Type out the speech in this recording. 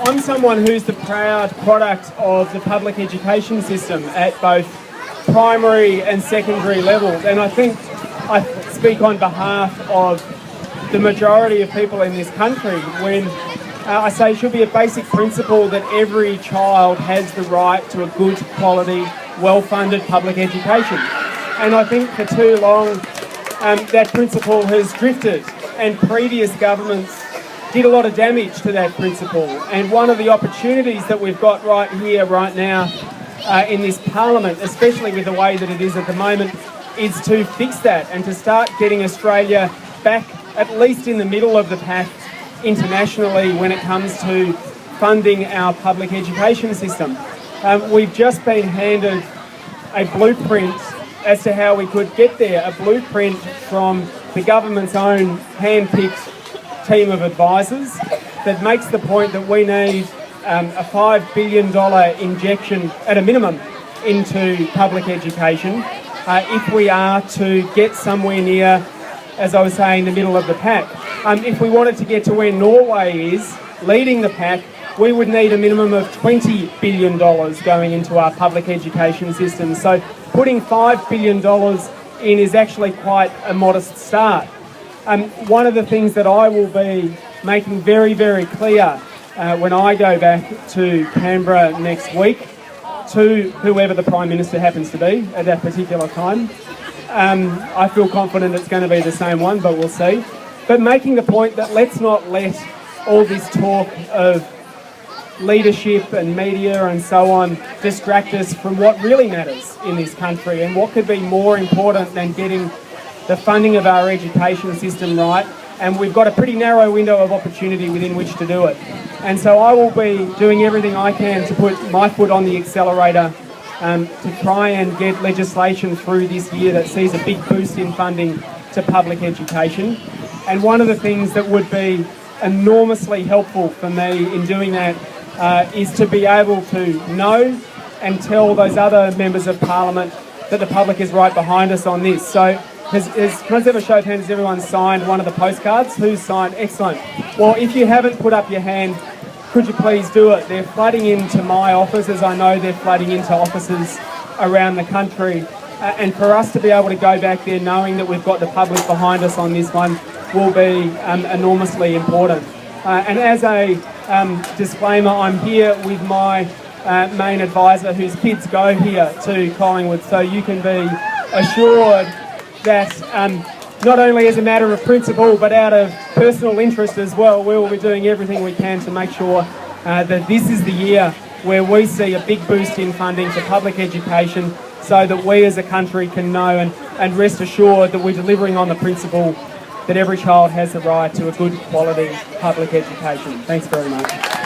I'm someone who's the proud product of the public education system at both primary and secondary levels, and I think I speak on behalf of the majority of people in this country when I say it should be a basic principle that every child has the right to a good quality, well-funded public education. And I think for too long that principle has drifted, and previous governments did a lot of damage to that principle. And one of the opportunities that we've got right here, right now, in this parliament, especially with the way that it is at the moment, is to fix that and to start getting Australia back at least in the middle of the pack internationally when it comes to funding our public education system. We've just been handed a blueprint as to how we could get there, a blueprint from the government's own hand-picked team of advisors that makes the point that we need a $5 billion injection at a minimum into public education if we are to get somewhere near, as I was saying, the middle of the pack. If we wanted to get to where Norway is, leading the pack, we would need a minimum of $20 billion going into our public education system. So putting $5 billion in is actually quite a modest start. One of the things that I will be making very, very clear when I go back to Canberra next week, to whoever the Prime Minister happens to be at that particular time, I feel confident it's going to be the same one, but we'll see. But making the point that let's not let all this talk of leadership and media and so on distract us from what really matters in this country, and what could be more important than getting the funding of our education system right. And we've got a pretty narrow window of opportunity within which to do it. And so I will be doing everything I can to put my foot on the accelerator to try and get legislation through this year that sees a big boost in funding to public education. And one of the things that would be enormously helpful for me in doing that is to be able to know and tell those other members of Parliament that the public is right behind us on this. So can I have a show of hands? Has everyone signed one of the postcards? Who's signed? Excellent. Well, if you haven't put up your hand, could you please do it? They're flooding into my office, as I know they're flooding into offices around the country. And for us to be able to go back there knowing that we've got the public behind us on this one will be enormously important. And as a disclaimer, I'm here with my main advisor whose kids go here to Collingwood, so you can be assured that not only as a matter of principle but out of personal interest as well, we will be doing everything we can to make sure that this is the year where we see a big boost in funding for public education, so that we as a country can know and rest assured that we're delivering on the principle that every child has the right to a good quality public education. Thanks very much.